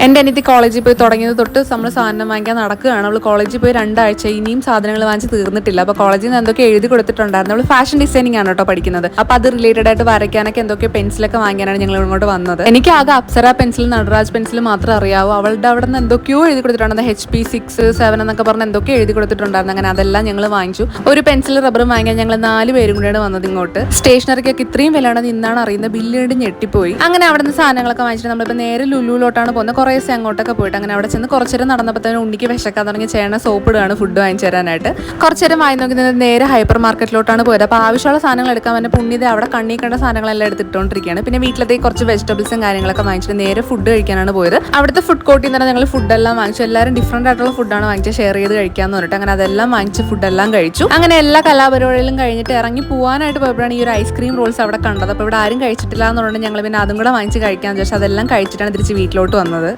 എൻ്റെ അനിയത്തി കോളേജിൽ പോയി തുടങ്ങിയത് തൊട്ട് നമ്മൾ സാധനം വാങ്ങിക്കാൻ നടക്കുകയാണ്. അവൾ കോളേജിൽ പോയി 2 ആഴ്ച, ഇനിയും സാധനങ്ങൾ വാങ്ങിച്ച് തീർന്നിട്ടില്ല. അപ്പോൾ കോളേജിൽ നിന്ന് എന്തൊക്കെ എഴുതി കൊടുത്തിട്ടുണ്ടായിരുന്നു. അവൾ ഫാഷൻ ഡിസൈനിങ് ആണ് കേട്ടോ പഠിക്കുന്നത്. അപ്പോൾ അത് റിലേറ്റഡ് ആയിട്ട് വരയ്ക്കാനൊക്കെ എന്തൊക്കെ പെൻസിലൊക്കെ വാങ്ങിക്കാനാണ് ഞങ്ങൾ ഇങ്ങോട്ട് വന്നത്. എനിക്ക് ആകെ അപ്സര പെൻസിൽ, നടരാജ് പെൻസിൽ മാത്രം അറിയാവൂ. അവളുടെ അവിടെ നിന്ന് എന്തൊക്കെയോ എഴുതി കൊടുത്തിട്ടുണ്ടായിരുന്നു. HP 6, 7 എന്നൊക്കെ പറഞ്ഞ് എന്തൊക്കെ എഴുതി കൊടുത്തിട്ടുണ്ടായിരുന്നു. അങ്ങനെ അതെല്ലാം ഞങ്ങൾ വാങ്ങിച്ചു. ഒരു പെൻസിൽ, റബ്ബറും വാങ്ങിക്കാൻ ഞങ്ങൾ 4 പേരും കൂടെയാണ് വന്നത് ഇങ്ങോട്ട്. സ്റ്റേഷനറിക്കൊക്കെ ഇത്രയും വിലയാണെന്ന് ഇന്നാണ് അറിയുന്നത്. ബില്ലിട്ട് ഞെട്ടിപ്പോയി. അങ്ങനെ അവിടെ നിന്ന് സാധനങ്ങളൊക്കെ വാങ്ങിച്ചിട്ട് നമ്മളിപ്പോൾ നേരെ ലുലുവിലോട്ടാണ് പോകുന്നത്. കുറേ ദിവസം അങ്ങോട്ടൊക്കെ പോയിട്ട് അങ്ങനെ അവിടെ ചെന്ന് കുറച്ച് നേരം നടന്നപ്പോൾ തന്നെ ഉണ്ണിക്ക് വിശക്കാൻ തുടങ്ങി. ചേട്ടനെ സോപ്പ് ഇടുകയാണ് ഫുഡ് വാങ്ങിച്ചു തരാനായിട്ട്. കുറച്ച് നേരം വാങ്ങി നോക്കി നേരെ ഹൈപ്പർ മാർക്കറ്റിലോട്ടാണ് പോയത്. അപ്പോൾ ആവശ്യമുള്ള സാധനങ്ങൾ എടുക്കാൻ വേണ്ടി പുണ്യത അവിടെ കണ്ണി കണ്ട സാധനങ്ങളെല്ലാം എടുത്തിട്ടുകൊണ്ടിരിക്കുകയാണ്. പിന്നെ വീട്ടിലത്തേക്ക് കുറച്ച് വെജിറ്റബിൾസും കാര്യങ്ങളൊക്കെ വാങ്ങിച്ചിട്ട് നേരെ ഫുഡ് കഴിക്കാനാണ് പോയത്. അവിടുത്തെ ഫുഡ് കോർട്ടിൽ നിന്ന് ഞങ്ങൾ ഫുഡെല്ലാം വാങ്ങിച്ചു. എല്ലാവരും ഡിഫറൻറ്റ് ആയിട്ടുള്ള ഫുഡാണ് വാങ്ങിച്ചത്, ഷെയർ ചെയ്ത് കഴിക്കാമെന്ന് പറഞ്ഞിട്ട് അങ്ങനെ അതെല്ലാം വാങ്ങിച്ച് ഫുഡെല്ലാം കഴിച്ചു. അങ്ങനെ എല്ലാ കലാപരിപാടികളും കഴിഞ്ഞിട്ട് ഇറങ്ങി പോകാനായിട്ട് പോയപ്പോഴാണ് ഈ ഒരു ഐസ്ക്രീം റോൾസ് അവിടെ കണ്ടത്. അപ്പോൾ ഇവിടെ ആരും കഴിച്ചിട്ടില്ല എന്നുണ്ടെങ്കിൽ ഞങ്ങൾ പിന്നെ അതും കൂടെ വാങ്ങിച്ച് കഴിക്കാമെന്ന് വിചാരിച്ചു. അതെല്ലാം കഴിച്ചിട്ടാണ് തിരിച്ച് വീട്ടിലോട്ട് വന്നത്.